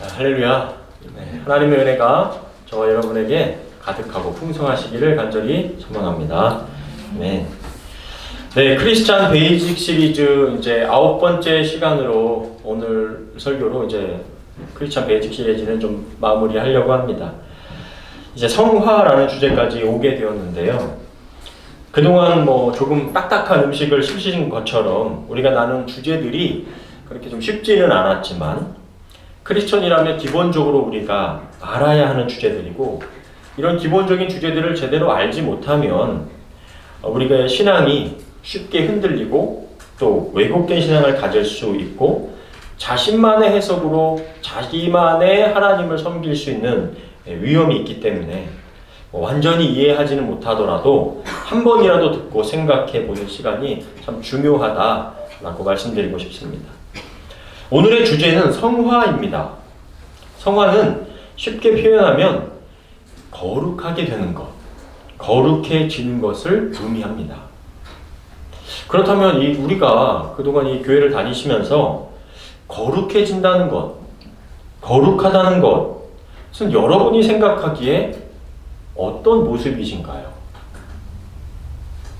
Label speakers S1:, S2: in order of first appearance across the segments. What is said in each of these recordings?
S1: 할렐루야. 네, 하나님의 은혜가 저와 여러분에게 가득하고 풍성하시기를 간절히 소망합니다. 네. 네, 크리스찬 베이직 시리즈 이제 9번째 시간으로 오늘 설교로 이제 크리스찬 베이직 시리즈는 좀 마무리하려고 합니다. 이제 성화라는 주제까지 오게 되었는데요. 그동안 조금 딱딱한 음식을 씹으신 것처럼 우리가 나눈 주제들이 그렇게 좀 쉽지는 않았지만 크리스천이라면 기본적으로 우리가 알아야 하는 주제들이고, 이런 기본적인 주제들을 제대로 알지 못하면 우리가 신앙이 쉽게 흔들리고 또 왜곡된 신앙을 가질 수 있고, 자신만의 해석으로 자기만의 하나님을 섬길 수 있는 위험이 있기 때문에 완전히 이해하지는 못하더라도 한 번이라도 듣고 생각해 보는 시간이 참 중요하다라고 말씀드리고 싶습니다. 오늘의 주제는 성화입니다. 성화는 쉽게 표현하면 거룩하게 되는 것, 거룩해지는 것을 의미합니다. 그렇다면 우리가 그동안 이 교회를 다니시면서 거룩해진다는 것, 거룩하다는 것은 여러분이 생각하기에 어떤 모습이신가요?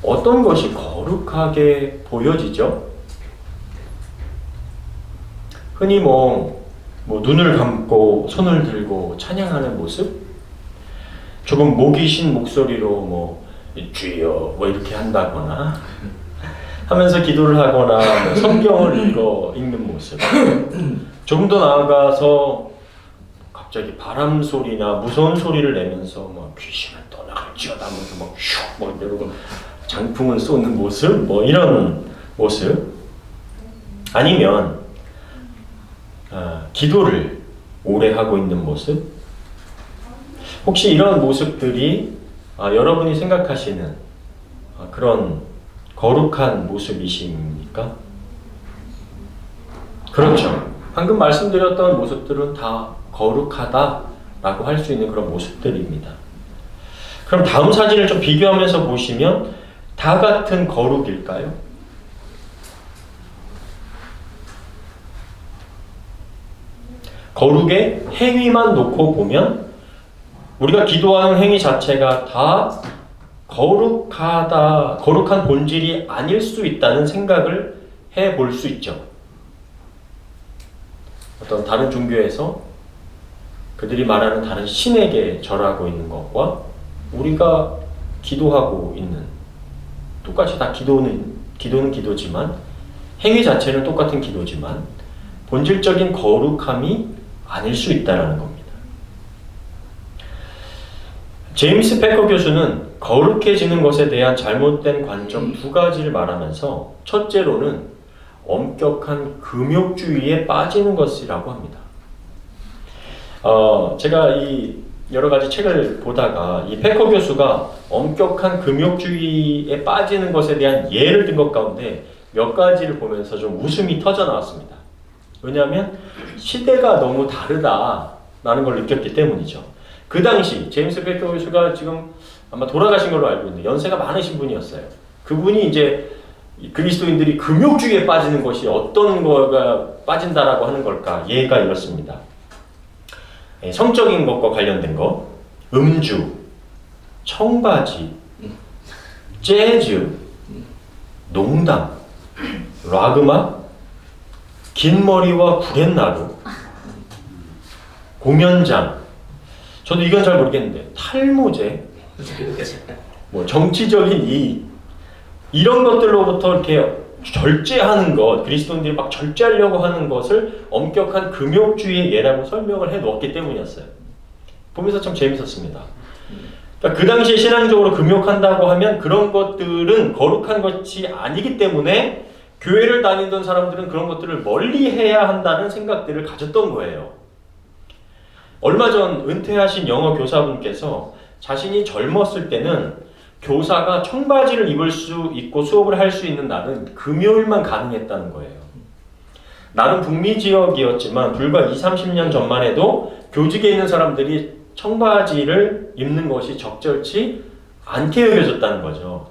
S1: 어떤 것이 거룩하게 보여지죠? 흔히 눈을 감고 손을 들고 찬양하는 모습? 조금 목이 쉰 목소리로 주여 이렇게 한다거나 하면서 기도를 하거나 성경을 읽는 모습. 조금 더 나아가서 갑자기 바람 소리나 무서운 소리를 내면서 귀신을 떠나갈지어다 하면서 이러고 장풍을 쏘는 모습? 이런 모습. 아니면 기도를 오래 하고 있는 모습? 혹시 이런 모습들이 여러분이 생각하시는 그런 거룩한 모습이십니까? 그렇죠. 방금 말씀드렸던 모습들은 다 거룩하다라고 할 수 있는 그런 모습들입니다. 그럼 다음 사진을 좀 비교하면서 보시면 다 같은 거룩일까요? 거룩의 행위만 놓고 보면 우리가 기도하는 행위 자체가 다 거룩한 본질이 아닐 수 있다는 생각을 해볼 수 있죠. 어떤 다른 종교에서 그들이 말하는 다른 신에게 절하고 있는 것과 우리가 기도하고 있는, 똑같이 다 기도는 기도지만 행위 자체는 똑같은 기도지만 본질적인 거룩함이 아닐 수 있다는 겁니다. 제임스 패커 교수는 거룩해지는 것에 대한 잘못된 관점 두 가지를 말하면서, 첫째로는 엄격한 금욕주의에 빠지는 것이라고 합니다. 제가 이 여러 가지 책을 보다가 이 패커 교수가 엄격한 금욕주의에 빠지는 것에 대한 예를 든 것 가운데 몇 가지를 보면서 좀 웃음이 터져 나왔습니다. 왜냐하면 시대가 너무 다르다라는 걸 느꼈기 때문이죠. 그 당시 제임스 패커 교수가 지금 아마 돌아가신 걸로 알고 있는데 연세가 많으신 분이었어요. 그분이 이제 그리스도인들이 금욕주의에 빠지는 것이 어떤 거가 빠진다라고 하는 걸까? 예가 이렇습니다. 성적인 것과 관련된 것, 음주, 청바지, 재즈, 농담, 락음악, 긴 머리와 구렛나루, 공연장, 저도 이건 잘 모르겠는데 탈모제, 정치적인 이익, 이런 것들로부터 이렇게 절제하는 것, 그리스도인들이 막 절제하려고 하는 것을 엄격한 금욕주의의 예라고 설명을 해 놓았기 때문이었어요. 보면서 참 재밌었습니다. 그러니까 그 당시에 신앙적으로 금욕한다고 하면 그런 것들은 거룩한 것이 아니기 때문에 교회를 다니던 사람들은 그런 것들을 멀리 해야 한다는 생각들을 가졌던 거예요. 얼마 전 은퇴하신 영어 교사분께서 자신이 젊었을 때는 교사가 청바지를 입을 수 있고 수업을 할 수 있는 날은 금요일만 가능했다는 거예요. 나름 북미 지역이었지만 불과 20-30년 전만 해도 교직에 있는 사람들이 청바지를 입는 것이 적절치 않게 여겨졌다는 거죠.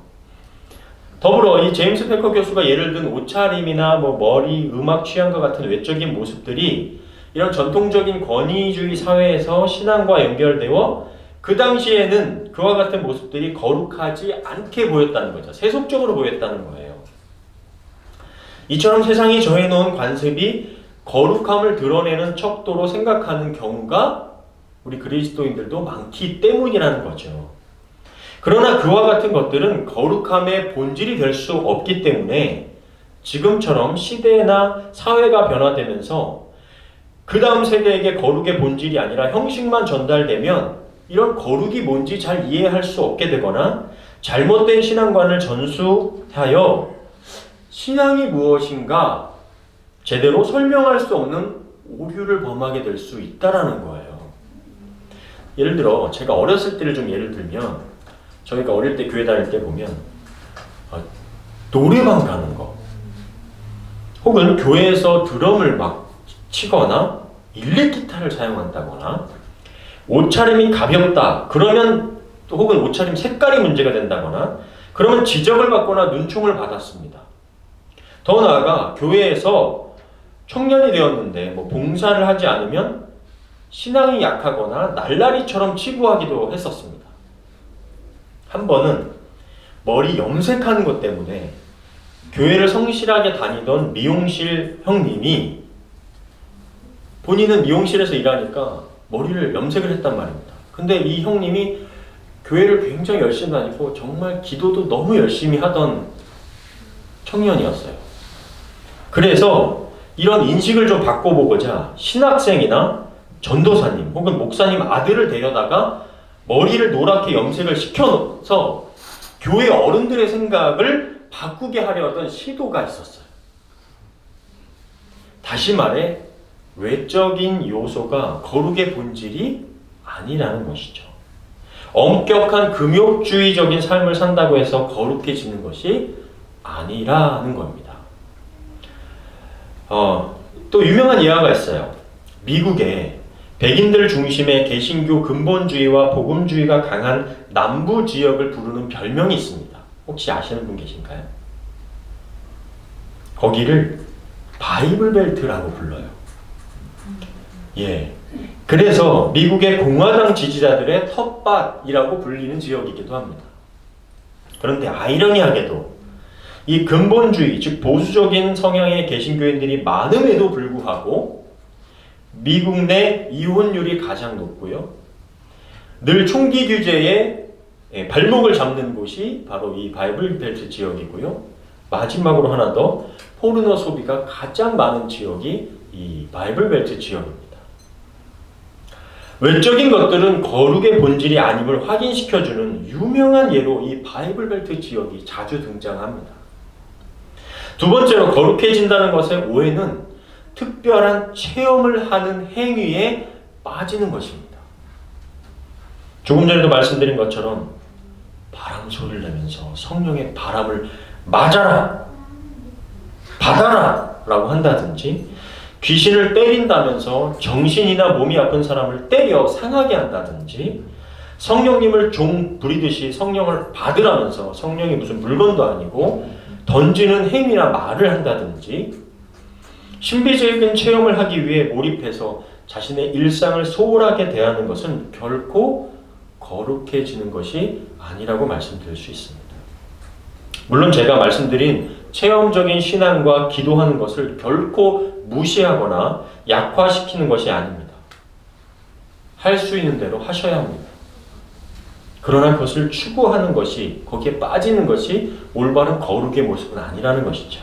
S1: 더불어 이 제임스 패커 교수가 예를 든 옷차림이나 머리, 음악 취향과 같은 외적인 모습들이 이런 전통적인 권위주의 사회에서 신앙과 연결되어 그 당시에는 그와 같은 모습들이 거룩하지 않게 보였다는 거죠. 세속적으로 보였다는 거예요. 이처럼 세상이 정해놓은 관습이 거룩함을 드러내는 척도로 생각하는 경우가 우리 그리스도인들도 많기 때문이라는 거죠. 그러나 그와 같은 것들은 거룩함의 본질이 될 수 없기 때문에 지금처럼 시대나 사회가 변화되면서 그 다음 세대에게 거룩의 본질이 아니라 형식만 전달되면 이런 거룩이 뭔지 잘 이해할 수 없게 되거나 잘못된 신앙관을 전수하여 신앙이 무엇인가 제대로 설명할 수 없는 오류를 범하게 될 수 있다라는 거예요. 예를 들어 제가 어렸을 때를 좀 예를 들면 저희가 어릴 때 교회 다닐 때 보면 노래방 가는 거 혹은 교회에서 드럼을 막 치거나 일렉 기타를 사용한다거나 옷차림이 가볍다 그러면 또 혹은 옷차림 색깔이 문제가 된다거나 그러면 지적을 받거나 눈총을 받았습니다. 더 나아가 교회에서 청년이 되었는데 봉사를 하지 않으면 신앙이 약하거나 날라리처럼 치부하기도 했었습니다. 한 번은 머리 염색하는 것 때문에 교회를 성실하게 다니던 미용실 형님이 본인은 미용실에서 일하니까 머리를 염색을 했단 말입니다. 근데 이 형님이 교회를 굉장히 열심히 다니고 정말 기도도 너무 열심히 하던 청년이었어요. 그래서 이런 인식을 좀 바꿔보고자 신학생이나 전도사님 혹은 목사님 아들을 데려다가 머리를 노랗게 염색을 시켜서 교회 어른들의 생각을 바꾸게 하려던 시도가 있었어요. 다시 말해 외적인 요소가 거룩의 본질이 아니라는 것이죠. 엄격한 금욕주의적인 삶을 산다고 해서 거룩해지는 것이 아니라는 겁니다. 또 유명한 예화가 있어요. 미국에 백인들 중심의 개신교 근본주의와 복음주의가 강한 남부 지역을 부르는 별명이 있습니다. 혹시 아시는 분 계신가요? 거기를 바이블 벨트라고 불러요. 예. 그래서 미국의 공화당 지지자들의 텃밭이라고 불리는 지역이기도 합니다. 그런데 아이러니하게도 이 근본주의, 즉 보수적인 성향의 개신교인들이 많음에도 불구하고 미국 내 이혼율이 가장 높고요. 늘 총기 규제에 발목을 잡는 곳이 바로 이 바이블 벨트 지역이고요. 마지막으로 하나 더, 포르노 소비가 가장 많은 지역이 이 바이블 벨트 지역입니다. 외적인 것들은 거룩의 본질이 아님을 확인시켜주는 유명한 예로 이 바이블 벨트 지역이 자주 등장합니다. 두 번째로 거룩해진다는 것의 오해는 특별한 체험을 하는 행위에 빠지는 것입니다. 조금 전에도 말씀드린 것처럼 바람 소리를 내면서 성령의 바람을 맞아라, 받아라 라고 한다든지 귀신을 때린다면서 정신이나 몸이 아픈 사람을 때려 상하게 한다든지 성령님을 종 부리듯이 성령을 받으라면서 성령이 무슨 물건도 아니고 던지는 행위나 말을 한다든지 신비적인 체험을 하기 위해 몰입해서 자신의 일상을 소홀하게 대하는 것은 결코 거룩해지는 것이 아니라고 말씀드릴 수 있습니다. 물론 제가 말씀드린 체험적인 신앙과 기도하는 것을 결코 무시하거나 약화시키는 것이 아닙니다. 할 수 있는 대로 하셔야 합니다. 그러나 그것을 추구하는 것이, 거기에 빠지는 것이 올바른 거룩의 모습은 아니라는 것이죠.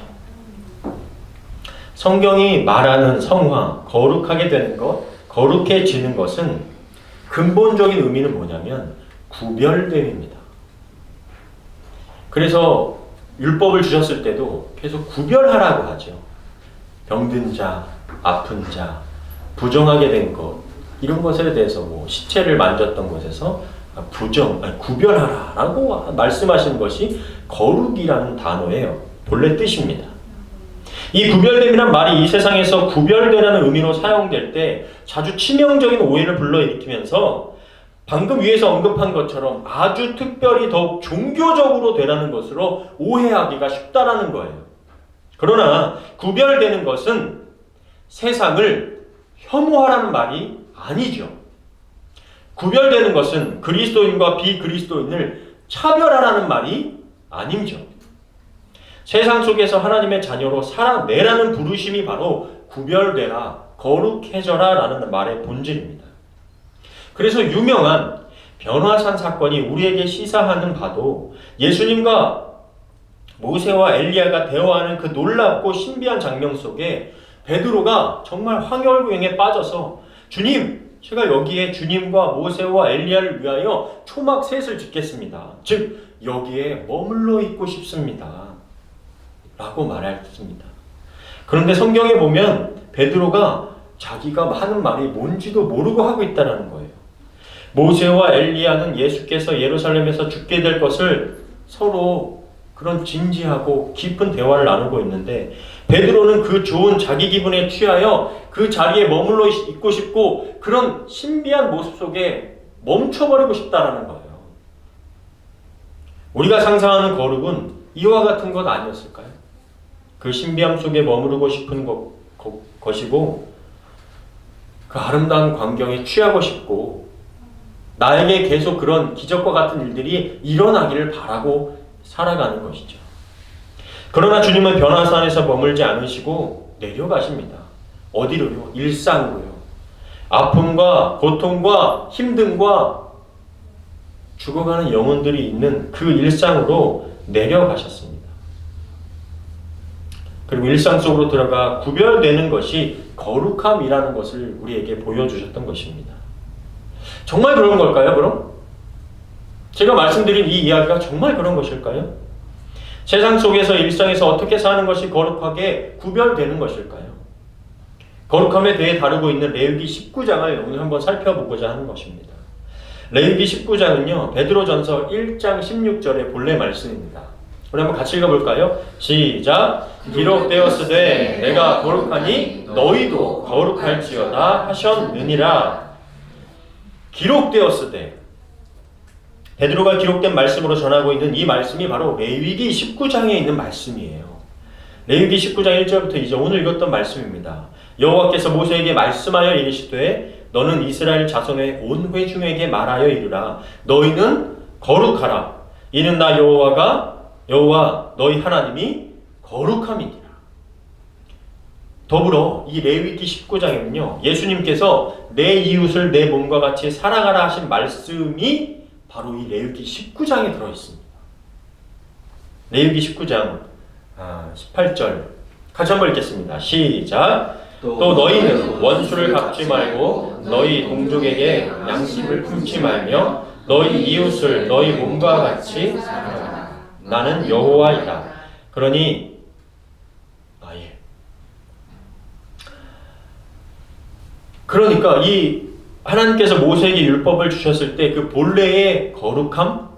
S1: 성경이 말하는 성화, 거룩하게 되는 것, 거룩해지는 것은 근본적인 의미는 뭐냐면 구별됨입니다. 그래서 율법을 주셨을 때도 계속 구별하라고 하죠. 병든 자, 아픈 자, 부정하게 된 것, 이런 것에 대해서 시체를 만졌던 것에서 구별하라라고 말씀하신 것이 거룩이라는 단어예요. 본래 뜻입니다. 이 구별됨이란 말이 이 세상에서 구별되라는 의미로 사용될 때 자주 치명적인 오해를 불러일으키면서 방금 위에서 언급한 것처럼 아주 특별히 더욱 종교적으로 되라는 것으로 오해하기가 쉽다라는 거예요. 그러나 구별되는 것은 세상을 혐오하라는 말이 아니죠. 구별되는 것은 그리스도인과 비그리스도인을 차별하라는 말이 아니죠. 세상 속에서 하나님의 자녀로 살아내라는 부르심이 바로 구별되라, 거룩해져라 라는 말의 본질입니다. 그래서 유명한 변화산 사건이 우리에게 시사하는 바도 예수님과 모세와 엘리야가 대화하는 그 놀랍고 신비한 장면 속에 베드로가 정말 황홀구행에 빠져서 주님, 제가 여기에 주님과 모세와 엘리야를 위하여 초막 셋을 짓겠습니다. 즉 여기에 머물러 있고 싶습니다. 라고 말했습니다. 그런데 성경에 보면 베드로가 자기가 하는 말이 뭔지도 모르고 하고 있다는 거예요. 모세와 엘리야는 예수께서 예루살렘에서 죽게 될 것을 서로 그런 진지하고 깊은 대화를 나누고 있는데 베드로는 그 좋은 자기 기분에 취하여 그 자리에 머물러 있고 싶고 그런 신비한 모습 속에 멈춰버리고 싶다라는 거예요. 우리가 상상하는 거룩은 이와 같은 것 아니었을까요? 그 신비함 속에 머무르고 싶은 것이고 그 아름다운 광경에 취하고 싶고 나에게 계속 그런 기적과 같은 일들이 일어나기를 바라고 살아가는 것이죠. 그러나 주님은 변화산에서 머물지 않으시고 내려가십니다. 어디로요? 일상으로요. 아픔과 고통과 힘듦과 죽어가는 영혼들이 있는 그 일상으로 내려가셨습니다. 그리고 일상 속으로 들어가 구별되는 것이 거룩함이라는 것을 우리에게 보여주셨던 것입니다. 정말 그런 걸까요, 그럼? 제가 말씀드린 이 이야기가 정말 그런 것일까요? 세상 속에서 일상에서 어떻게 사는 것이 거룩하게 구별되는 것일까요? 거룩함에 대해 다루고 있는 레위기 19장을 오늘 한번 살펴보고자 하는 것입니다. 레위기 19장은요, 베드로전서 1장 16절의 본래 말씀입니다. 우리 한번 같이 읽어볼까요? 시작! 기록되었으되 내가 거룩하니 너희도 거룩할지어다 하셨느니라. 기록되었으되 베드로가 기록된 말씀으로 전하고 있는 이 말씀이 바로 레위기 19장에 있는 말씀이에요. 레위기 19장 1절부터 2절 오늘 읽었던 말씀입니다. 여호와께서 모세에게 말씀하여 이르시되 너는 이스라엘 자손의 온 회중에게 말하여 이르라. 너희는 거룩하라. 이는 나 여호와 너희 하나님이 거룩함이니라. 더불어 이 레위기 19장에는요. 예수님께서 내 이웃을 내 몸과 같이 사랑하라 하신 말씀이 바로 이 레위기 19장에 들어있습니다. 레위기 19장 18절 같이 한번 읽겠습니다. 시작! 또 너희는 원수를 갚지 말고 너희 동족에게 양심을 품지 말며 너희 이웃을 너희 몸과 같이 사랑하라. 나는 여호와이다. 그러니 그러니까 이 하나님께서 모세에게 율법을 주셨을 때 그 본래의 거룩함,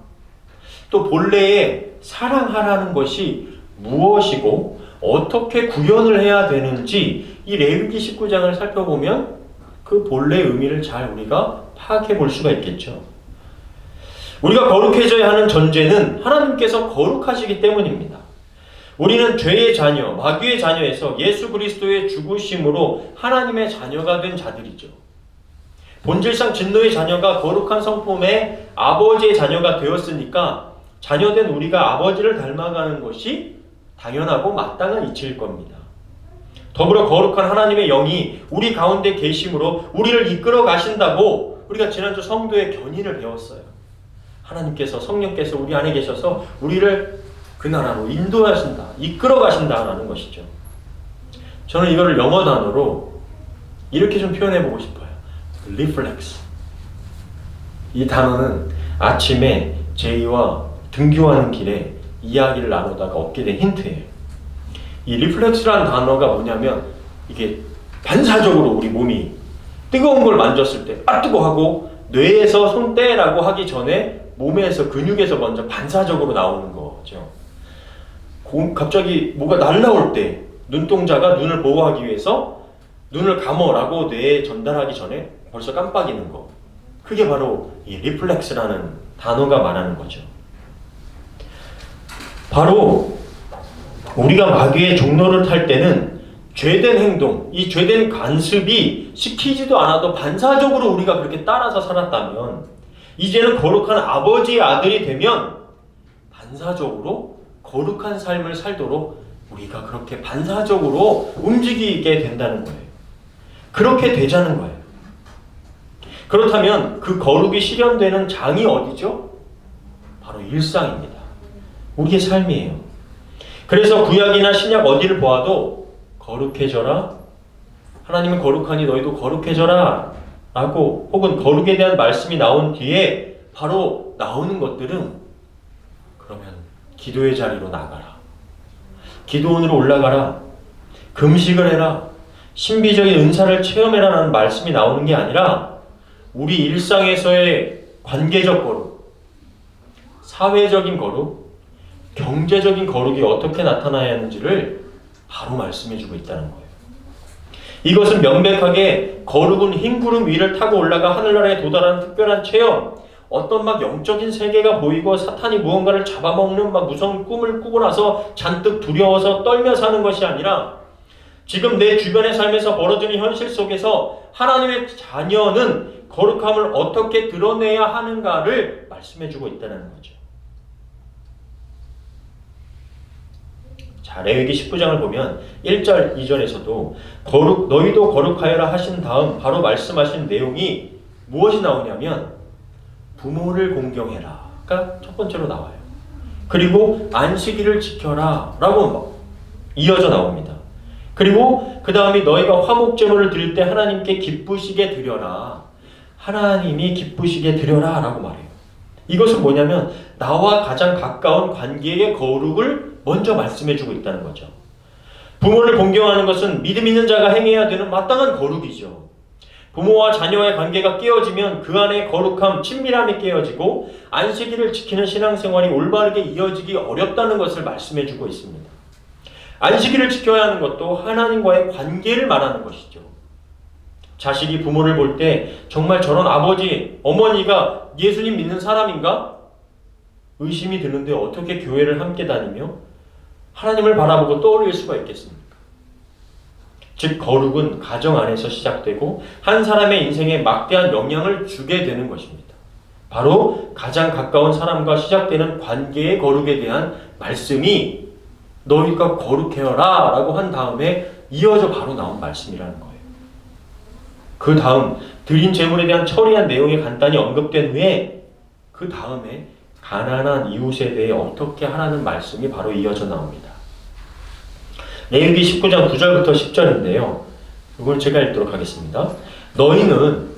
S1: 또 본래의 사랑하라는 것이 무엇이고 어떻게 구현을 해야 되는지 이 레위기 19장을 살펴보면 그 본래의 의미를 잘 우리가 파악해 볼 수가 있겠죠. 우리가 거룩해져야 하는 전제는 하나님께서 거룩하시기 때문입니다. 우리는 죄의 자녀, 마귀의 자녀에서 예수 그리스도의 죽으심으로 하나님의 자녀가 된 자들이죠. 본질상 진노의 자녀가 거룩한 성품의 아버지의 자녀가 되었으니까 자녀된 우리가 아버지를 닮아가는 것이 당연하고 마땅한 이치일 겁니다. 더불어 거룩한 하나님의 영이 우리 가운데 계심으로 우리를 이끌어 가신다고 우리가 지난주 성도의 견인을 배웠어요. 하나님께서 성령께서 우리 안에 계셔서 우리를 그 나라로 인도하신다, 이끌어 가신다라는 것이죠. 저는 이거를 영어 단어로 이렇게 좀 표현해 보고 싶어요. reflex. 이 단어는 아침에 제이와 등교하는 길에 이야기를 나누다가 얻게 된 힌트예요. 이 reflex라는 단어가 뭐냐면 이게 반사적으로 우리 몸이 뜨거운 걸 만졌을 때 뜨거 하고 뇌에서 손 떼라고 하기 전에 몸에서 근육에서 먼저 반사적으로 나오는 거죠. 갑자기 뭐가 날라올 때 눈동자가 눈을 보호하기 위해서 눈을 감어라고 뇌에 전달하기 전에 벌써 깜빡이는 거. 그게 바로 이 리플렉스라는 단어가 말하는 거죠. 바로 우리가 마귀의 종로를 탈 때는 죄된 행동, 이 죄된 관습이 시키지도 않아도 반사적으로 우리가 그렇게 따라서 살았다면 이제는 거룩한 아버지의 아들이 되면 반사적으로 거룩한 삶을 살도록 우리가 그렇게 반사적으로 움직이게 된다는 거예요. 그렇게 되자는 거예요. 그렇다면 그 거룩이 실현되는 장이 어디죠? 바로 일상입니다. 우리의 삶이에요. 그래서 구약이나 신약 어디를 보아도 거룩해져라, 하나님은 거룩하니 너희도 거룩해져라 라고, 혹은 거룩에 대한 말씀이 나온 뒤에 바로 나오는 것들은, 그러면 기도의 자리로 나가라, 기도원으로 올라가라, 금식을 해라, 신비적인 은사를 체험해라 라는 말씀이 나오는 게 아니라 우리 일상에서의 관계적 거룩, 사회적인 거룩, 경제적인 거룩이 어떻게 나타나야 하는지를 바로 말씀해주고 있다는 거예요. 이것은 명백하게 거룩은 흰 구름 위를 타고 올라가 하늘나라에 도달하는 특별한 체험, 어떤 막 영적인 세계가 보이고 사탄이 무언가를 잡아먹는 막 무서운 꿈을 꾸고 나서 잔뜩 두려워서 떨며 사는 것이 아니라 지금 내 주변의 삶에서 벌어지는 현실 속에서 하나님의 자녀는 거룩함을 어떻게 드러내야 하는가를 말씀해주고 있다는 거죠. 자, 레위기 19장을 보면 1절, 2절에서도 너희도 거룩하여라 하신 다음 바로 말씀하신 내용이 무엇이 나오냐면 부모를 공경해라가 첫 번째로 나와요. 그리고 안식일을 지켜라 라고 이어져 나옵니다. 그리고 그 다음에 너희가 화목제물을 드릴 때 하나님께 기쁘시게 드려라, 하나님이 기쁘시게 드려라 라고 말해요. 이것은 뭐냐면 나와 가장 가까운 관계의 거룩을 먼저 말씀해주고 있다는 거죠. 부모를 공경하는 것은 믿음 있는 자가 행해야 되는 마땅한 거룩이죠. 부모와 자녀와의 관계가 깨어지면 그 안에 거룩함, 친밀함이 깨어지고 안식일을 지키는 신앙생활이 올바르게 이어지기 어렵다는 것을 말씀해주고 있습니다. 안식일을 지켜야 하는 것도 하나님과의 관계를 말하는 것이죠. 자식이 부모를 볼 때 정말 저런 아버지, 어머니가 예수님 믿는 사람인가? 의심이 드는데 어떻게 교회를 함께 다니며 하나님을 바라보고 떠올릴 수가 있겠습니까? 즉 거룩은 가정 안에서 시작되고 한 사람의 인생에 막대한 영향을 주게 되는 것입니다. 바로 가장 가까운 사람과 시작되는 관계의 거룩에 대한 말씀이 너희가 거룩해라 라고 한 다음에 이어져 바로 나온 말씀이라는 거예요. 그 다음 드린 제물에 대한 처리한 내용이 간단히 언급된 후에 그 다음에 가난한 이웃에 대해 어떻게 하라는 말씀이 바로 이어져 나옵니다. 레위기 19장 9절부터 10절인데요. 이걸 제가 읽도록 하겠습니다. 너희는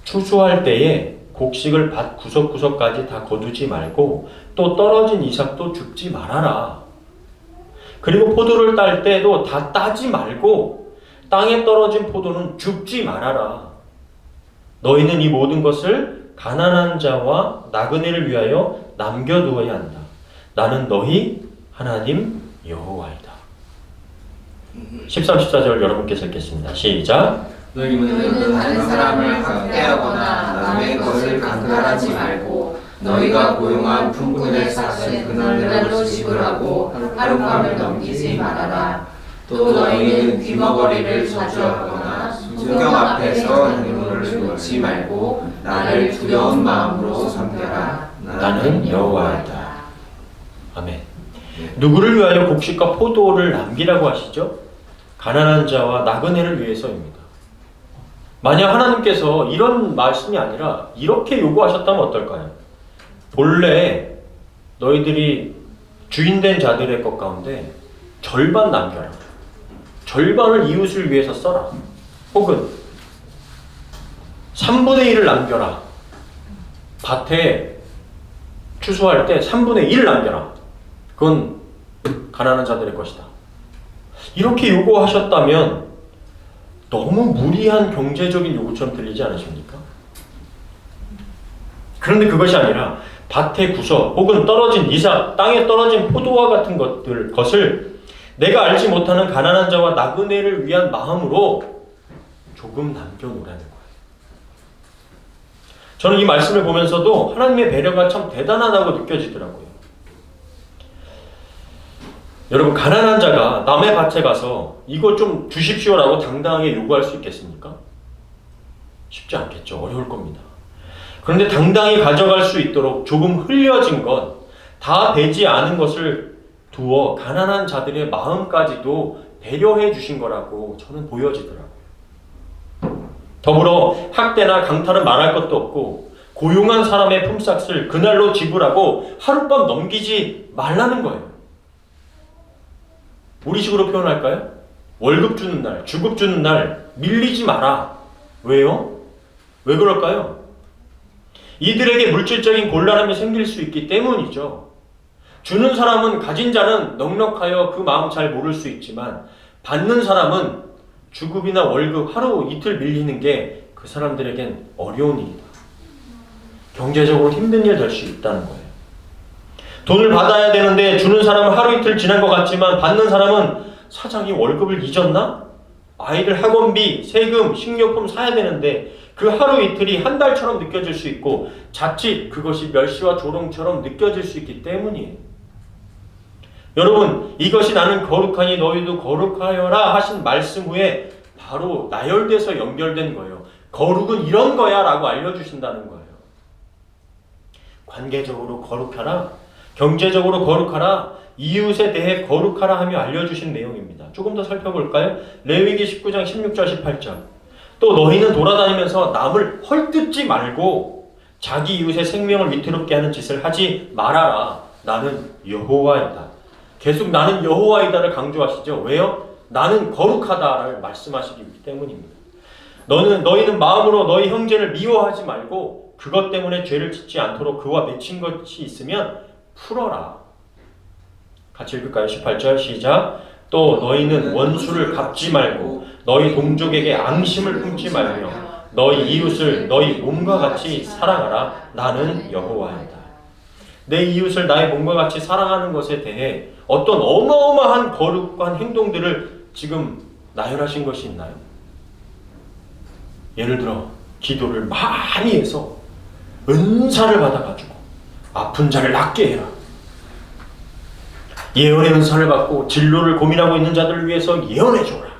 S1: 추수할 때에 곡식을 밭 구석구석까지 다 거두지 말고 또 떨어진 이삭도 줍지 말아라. 그리고 포도를 딸 때도 다 따지 말고 땅에 떨어진 포도는 줍지 말아라. 너희는 이 모든 것을 가난한 자와 나그네를 위하여 남겨두어야 한다. 나는 너희 하나님 여호와이다. 13, 14절 여러분께서 읽겠습니다. 시작.
S2: 너희는 다른 사람을 학대하거나 남의 것을 강탈하지 말고 너희가 고용한 품꾼의 삭은 그날로 지불하고 하룻밤을 넘기지 말아라. 또 너희는 귀머거리를 저주하거나 순경 앞에서 눈물을 놓지 말고 나를 두려운 마음으로 섬겨라.
S1: 나는 여호와이다. 아멘. 누구를 위하여 곡식과 포도를 남기라고 하시죠? 가난한 자와 나그네를 위해서입니다. 만약 하나님께서 이런 말씀이 아니라 이렇게 요구하셨다면 어떨까요? 본래 너희들이 주인된 자들의 것 가운데 절반 남겨라. 절반을 이웃을 위해서 써라. 혹은 3분의 1을 남겨라. 밭에 추수할 때 3분의 1을 남겨라. 그건 가난한 자들의 것이다. 이렇게 요구하셨다면 너무 무리한 경제적인 요구처럼 들리지 않으십니까? 그런데 그것이 아니라 밭의 구석 혹은 떨어진 이삭, 땅에 떨어진 포도와 같은 것을 내가 알지 못하는 가난한 자와 나그네를 위한 마음으로 조금 남겨놓으라는 거예요. 저는 이 말씀을 보면서도 하나님의 배려가 참 대단하다고 느껴지더라고요. 여러분, 가난한 자가 남의 밭에 가서 이거 좀 주십시오라고 당당하게 요구할 수 있겠습니까? 쉽지 않겠죠. 어려울 겁니다. 그런데 당당히 가져갈 수 있도록 조금 흘려진 것, 다 배지 않은 것을 두어 가난한 자들의 마음까지도 배려해 주신 거라고 저는 보여지더라고요. 더불어 학대나 강탈은 말할 것도 없고 고용한 사람의 품삯을 그날로 지불하고 하룻밤 넘기지 말라는 거예요. 우리식으로 표현할까요? 월급 주는 날, 주급 주는 날 밀리지 마라. 왜요? 왜 그럴까요? 이들에게 물질적인 곤란함이 생길 수 있기 때문이죠. 주는 사람은, 가진 자는 넉넉하여 그 마음 잘 모를 수 있지만 받는 사람은 주급이나 월급 하루 이틀 밀리는 게 그 사람들에겐 어려운 일이다. 경제적으로 힘든 일 될 수 있다는 거예요. 돈을 받아야 되는데 주는 사람은 하루 이틀 지난 것 같지만 받는 사람은 사장이 월급을 잊었나? 아이들 학원비, 세금, 식료품 사야 되는데 그 하루 이틀이 한 달처럼 느껴질 수 있고 자칫 그것이 멸시와 조롱처럼 느껴질 수 있기 때문이에요. 여러분, 이것이 나는 거룩하니 너희도 거룩하여라 하신 말씀 후에 바로 나열돼서 연결된 거예요. 거룩은 이런 거야 라고 알려주신다는 거예요. 관계적으로 거룩하라, 경제적으로 거룩하라, 이웃에 대해 거룩하라 하며 알려주신 내용입니다. 조금 더 살펴볼까요? 레위기 19장 16절 18절. 또 너희는 돌아다니면서 남을 헐뜯지 말고 자기 이웃의 생명을 위태롭게 하는 짓을 하지 말아라. 나는 여호와이다. 계속 나는 여호와이다를 강조하시죠. 왜요? 나는 거룩하다를 말씀하시기 때문입니다. 너희는 마음으로 너희 형제를 미워하지 말고 그것 때문에 죄를 짓지 않도록 그와 맺힌 것이 있으면 풀어라. 같이 읽을까요? 18절 시작. 또 너희는 원수를 갚지 말고 너희 동족에게 앙심을 품지 말며 너희 이웃을 너희 몸과 같이 사랑하라. 나는 여호와이다. 내 이웃을 나의 몸과 같이 사랑하는 것에 대해 어떤 어마어마한 거룩한 행동들을 지금 나열하신 것이 있나요? 예를 들어 기도를 많이 해서 은사를 받아가지고 아픈 자를 낫게 해라. 예언의 은사를 받고 진로를 고민하고 있는 자들을 위해서 예언해줘라.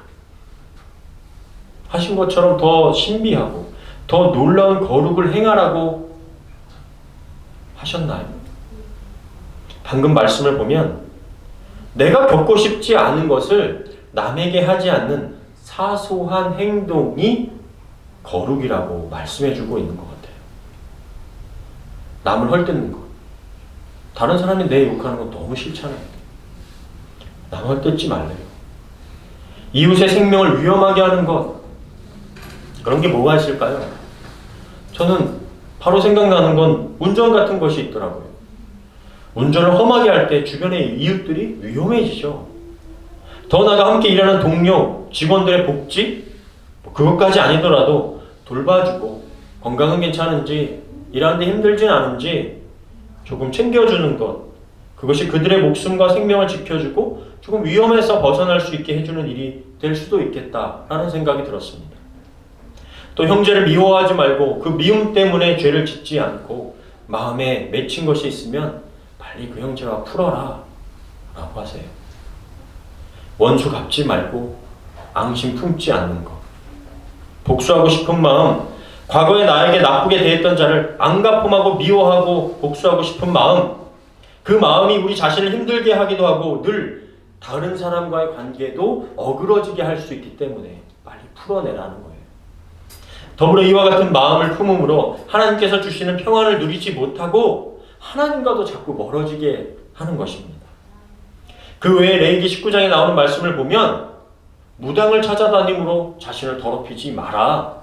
S1: 하신 것처럼 더 신비하고 더 놀라운 거룩을 행하라고 하셨나요? 방금 말씀을 보면 내가 겪고 싶지 않은 것을 남에게 하지 않는 사소한 행동이 거룩이라고 말씀해주고 있는 것 같아요. 남을 헐뜯는 것, 다른 사람이 내 욕하는 건 너무 싫잖아요. 남을 헐뜯지 말래요. 이웃의 생명을 위험하게 하는 것, 그런 게 뭐가 있을까요? 저는 바로 생각나는 건 운전 같은 것이 있더라고요. 운전을 험하게 할 때 주변의 이웃들이 위험해지죠. 더 나아가 함께 일하는 동료, 직원들의 복지, 그것까지 아니더라도 돌봐주고 건강은 괜찮은지, 일하는데 힘들진 않은지 조금 챙겨주는 것, 그것이 그들의 목숨과 생명을 지켜주고 조금 위험에서 벗어날 수 있게 해주는 일이 될 수도 있겠다라는 생각이 들었습니다. 또 형제를 미워하지 말고 그 미움 때문에 죄를 짓지 않고 마음에 맺힌 것이 있으면 빨리 그 형제와 풀어라 라고 하세요. 원수 갚지 말고 앙심 품지 않는 것, 복수하고 싶은 마음, 과거에 나에게 나쁘게 대했던 자를 앙가품하고 미워하고 복수하고 싶은 마음, 그 마음이 우리 자신을 힘들게 하기도 하고 늘 다른 사람과의 관계도 어그러지게 할 수 있기 때문에 빨리 풀어내라는 거예요. 더불어 이와 같은 마음을 품음으로 하나님께서 주시는 평안을 누리지 못하고 하나님과도 자꾸 멀어지게 하는 것입니다. 그 외에 레위기 19장에 나오는 말씀을 보면 무당을 찾아다님으로 자신을 더럽히지 마라.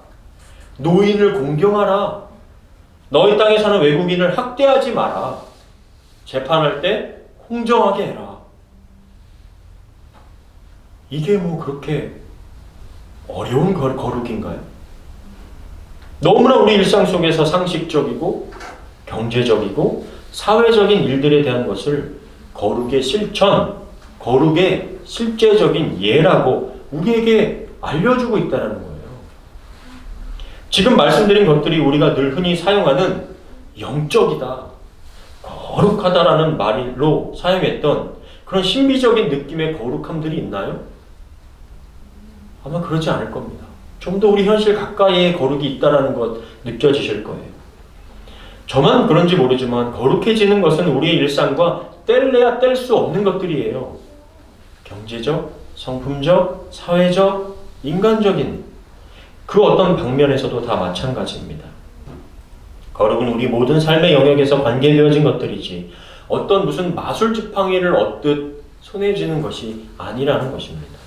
S1: 노인을 공경하라. 너희 땅에 사는 외국인을 학대하지 마라. 재판할 때 공정하게 해라. 이게 뭐 그렇게 어려운 거룩인가요? 너무나 우리 일상 속에서 상식적이고 경제적이고 사회적인 일들에 대한 것을 거룩의 실천, 거룩의 실제적인 예라고 우리에게 알려주고 있다는 거예요. 지금 말씀드린 것들이 우리가 늘 흔히 사용하는 영적이다, 거룩하다라는 말로 사용했던 그런 신비적인 느낌의 거룩함들이 있나요? 아마 그러지 않을 겁니다. 좀 더 우리 현실 가까이에 거룩이 있다는 것 느껴지실 거예요. 저만 그런지 모르지만 거룩해지는 것은 우리의 일상과 뗄래야 뗄 수 없는 것들이에요. 경제적, 성품적, 사회적, 인간적인 그 어떤 방면에서도 다 마찬가지입니다. 거룩은 우리 모든 삶의 영역에서 관계되어진 것들이지 어떤 무슨 마술 지팡이를 얻듯 손에 쥐는 것이 아니라는 것입니다.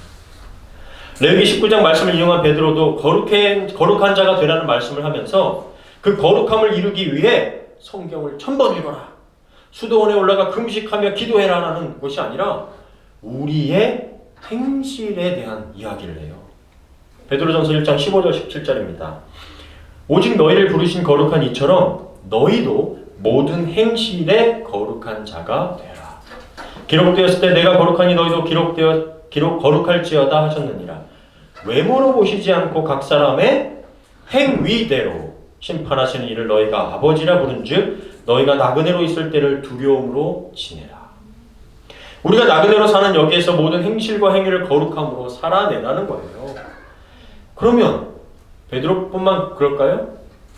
S1: 레위기 19장 말씀을 인용한 베드로도 거룩한 자가 되라는 말씀을 하면서 그 거룩함을 이루기 위해 성경을 1000번 읽어라, 수도원에 올라가 금식하며 기도해라라는 것이 아니라 우리의 행실에 대한 이야기를 해요. 베드로전서 1장 15절 17절입니다. 오직 너희를 부르신 거룩한 이처럼 너희도 모든 행실에 거룩한 자가 되라. 기록되었을 때 내가 거룩하니 너희도 거룩할지어다 하셨느니라. 외모로 보시지 않고 각 사람의 행위대로 심판하시는 이를 너희가 아버지라 부른즉 너희가 나그네로 있을 때를 두려움으로 지내라. 우리가 나그네로 사는 여기에서 모든 행실과 행위를 거룩함으로 살아내라는 거예요. 그러면 베드로뿐만 그럴까요?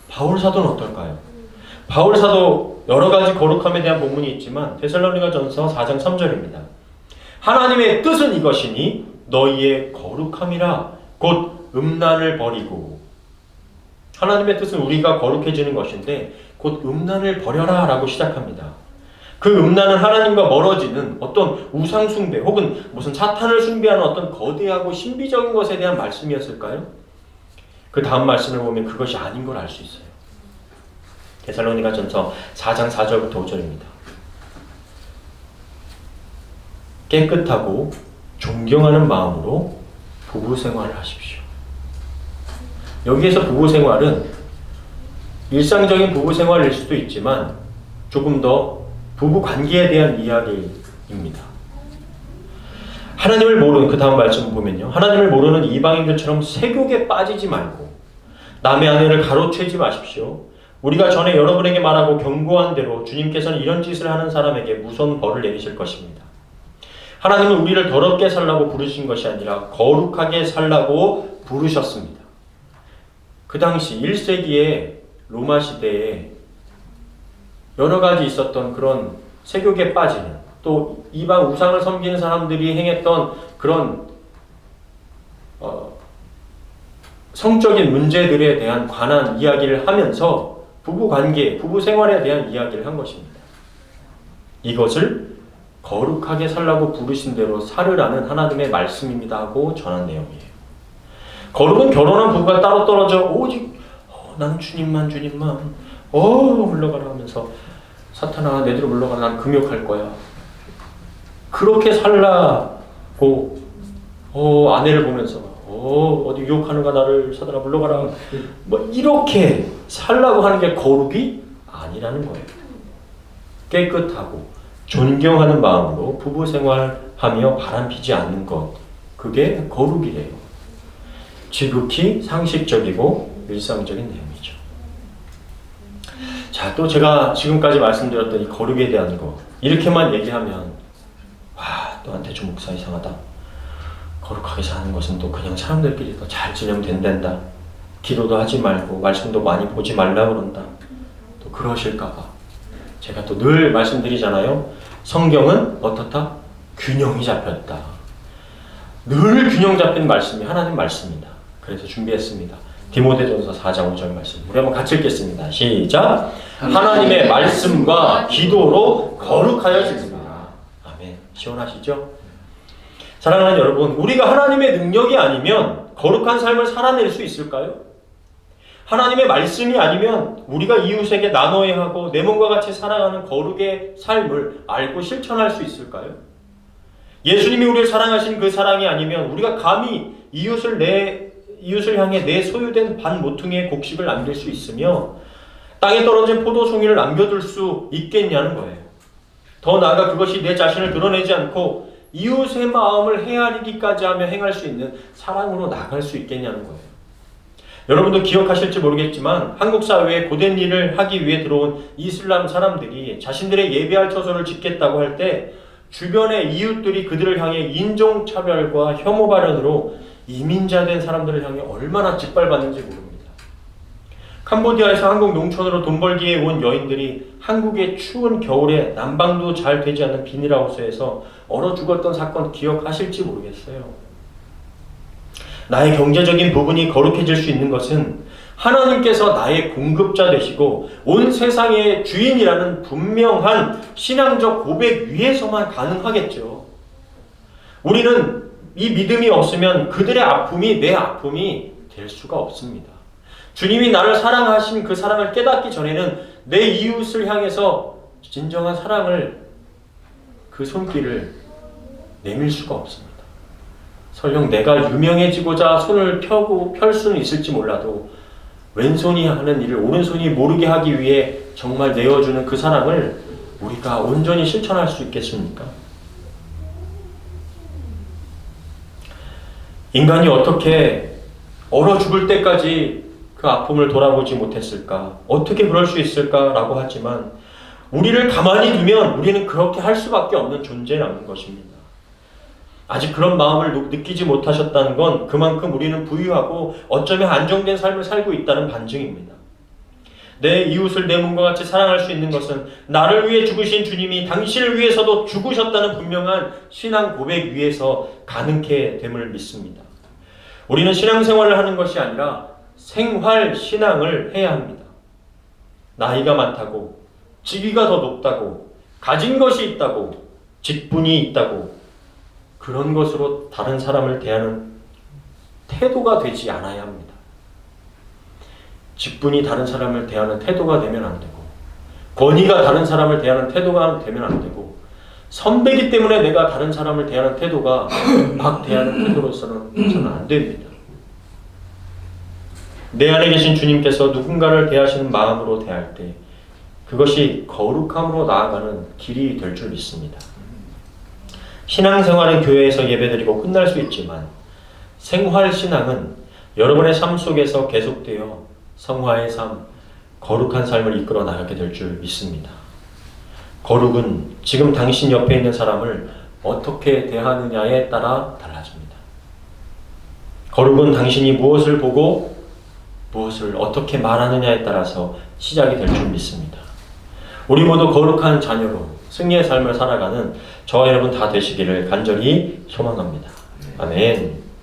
S1: 바울 사도는 어떨까요? 바울 사도 여러 가지 거룩함에 대한 본문이 있지만 데살로니가전서 4장 3절입니다. 하나님의 뜻은 이것이니 너희의 거룩함이라 곧 음란을 버리고. 하나님의 뜻은 우리가 거룩해지는 것인데 곧 음란을 버려라 라고 시작합니다. 그 음란은 하나님과 멀어지는 어떤 우상 숭배 혹은 무슨 사탄을 숭배하는 어떤 거대하고 신비적인 것에 대한 말씀이었을까요? 그 다음 말씀을 보면 그것이 아닌 걸 알 수 있어요. 데살로니가전서 4장 4절부터 5절입니다. 깨끗하고 존경하는 마음으로 부부 생활을 하십시오. 여기에서 부부 생활은 일상적인 부부 생활일 수도 있지만 조금 더 부부 관계에 대한 이야기입니다. 하나님을 모르는, 그 다음 말씀 보면요, 하나님을 모르는 이방인들처럼 세욕에 빠지지 말고 남의 아내를 가로채지 마십시오. 우리가 전에 여러분에게 말하고 경고한 대로 주님께서는 이런 짓을 하는 사람에게 무서운 벌을 내리실 것입니다. 하나님은 우리를 더럽게 살라고 부르신 것이 아니라 거룩하게 살라고 부르셨습니다. 그 당시 1세기의 로마 시대에 여러 가지 있었던 그런 세욕에 빠지는, 또 이방 우상을 섬기는 사람들이 행했던 그런 성적인 문제들에 대한 관한 이야기를 하면서 부부 관계, 부부 생활에 대한 이야기를 한 것입니다. 이것을 거룩하게 살라고 부르신 대로 살으라는 하나님의 말씀입니다 하고 전한 내용이에요. 거룩은 결혼한 부부가 따로 떨어져 오직 나는 주님만 물러가라 하면서 사탄아 내대로 물러가라, 난 금욕할 거야. 그렇게 살라고 아내를 보면서 어디 유혹하는가 나를, 사탄아 물러가라, 뭐 이렇게 살라고 하는 게 거룩이 아니라는 거예요. 깨끗하고 존경하는 마음으로 부부 생활하며 바람피지 않는 것, 그게 거룩이래요. 지극히 상식적이고 일상적인 내용이죠. 자, 또 제가 지금까지 말씀드렸던 이 거룩에 대한 거 이렇게만 얘기하면 너한테 좀 목사 이상하다, 거룩하게 사는 것은 또 그냥 사람들끼리 더 잘 지내면 된단다, 기도도 하지 말고 말씀도 많이 보지 말라 그런다, 또 그러실까봐 제가 또 늘 말씀드리잖아요. 성경은 어떻다? 균형이 잡혔다. 늘 균형 잡힌 말씀이 하나님 말씀이다. 그래서 준비했습니다. 디모데전서 4장 5절 말씀. 우리 한번 같이 읽겠습니다. 시작. 하나님의 말씀과 기도로 거룩하여지리라. 아멘. 시원하시죠? 사랑하는 여러분, 우리가 하나님의 능력이 아니면 거룩한 삶을 살아낼 수 있을까요? 하나님의 말씀이 아니면 우리가 이웃에게 나눠야 하고 내 몸과 같이 살아가는 거룩의 삶을 알고 실천할 수 있을까요? 예수님이 우리를 사랑하신 그 사랑이 아니면 우리가 감히 이웃을 향해 내 소유된 반 모퉁이의 곡식을 남길 수 있으며 땅에 떨어진 포도송이를 남겨둘 수 있겠냐는 거예요. 더 나아가 그것이 내 자신을 드러내지 않고 이웃의 마음을 헤아리기까지 하며 행할 수 있는 사랑으로 나갈 수 있겠냐는 거예요. 여러분도 기억하실지 모르겠지만 한국 사회에 고된 일을 하기 위해 들어온 이슬람 사람들이 자신들의 예배할 처소를 짓겠다고 할 때 주변의 이웃들이 그들을 향해 인종차별과 혐오 발언으로 이민자된 사람들을 향해 얼마나 짓밟았는지 모릅니다. 캄보디아에서 한국 농촌으로 돈 벌기에 온 여인들이 한국의 추운 겨울에 난방도 잘 되지 않는 비닐하우스에서 얼어 죽었던 사건 기억하실지 모르겠어요. 나의 경제적인 부분이 거룩해질 수 있는 것은 하나님께서 나의 공급자 되시고 온 세상의 주인이라는 분명한 신앙적 고백 위에서만 가능하겠죠. 우리는 이 믿음이 없으면 그들의 아픔이 내 아픔이 될 수가 없습니다. 주님이 나를 사랑하신 그 사랑을 깨닫기 전에는 내 이웃을 향해서 진정한 사랑을 그 손길을 내밀 수가 없습니다. 설령 내가 유명해지고자 손을 펼 수는 있을지 몰라도 왼손이 하는 일을 오른손이 모르게 하기 위해 정말 내어주는 그 사랑을 우리가 온전히 실천할 수 있겠습니까? 인간이 어떻게 얼어 죽을 때까지 그 아픔을 돌아보지 못했을까? 어떻게 그럴 수 있을까라고 하지만 우리를 가만히 두면 우리는 그렇게 할 수밖에 없는 존재라는 것입니다. 아직 그런 마음을 느끼지 못하셨다는 건 그만큼 우리는 부유하고 어쩌면 안정된 삶을 살고 있다는 반증입니다. 내 이웃을 내 몸과 같이 사랑할 수 있는 것은 나를 위해 죽으신 주님이 당신을 위해서도 죽으셨다는 분명한 신앙 고백 위에서 가능케 됨을 믿습니다. 우리는 신앙생활을 하는 것이 아니라 생활 신앙을 해야 합니다. 나이가 많다고, 직위가 더 높다고, 가진 것이 있다고, 직분이 있다고 그런 것으로 다른 사람을 대하는 태도가 되지 않아야 합니다. 직분이 다른 사람을 대하는 태도가 되면 안 되고, 권위가 다른 사람을 대하는 태도가 되면 안 되고, 선배기 때문에 내가 다른 사람을 대하는 태도가 막 대하는 태도로서는 안 됩니다. 내 안에 계신 주님께서 누군가를 대하시는 마음으로 대할 때 그것이 거룩함으로 나아가는 길이 될 줄 믿습니다. 신앙생활은 교회에서 예배드리고 끝날 수 있지만 생활신앙은 여러분의 삶 속에서 계속되어 성화의 삶, 거룩한 삶을 이끌어 나가게 될 줄 믿습니다. 거룩은 지금 당신 옆에 있는 사람을 어떻게 대하느냐에 따라 달라집니다. 거룩은 당신이 무엇을 보고 무엇을 어떻게 말하느냐에 따라서 시작이 될 줄 믿습니다. 우리 모두 거룩한 자녀로 승리의 삶을 살아가는 저와 여러분 다 되시기를 간절히 소망합니다. 아멘.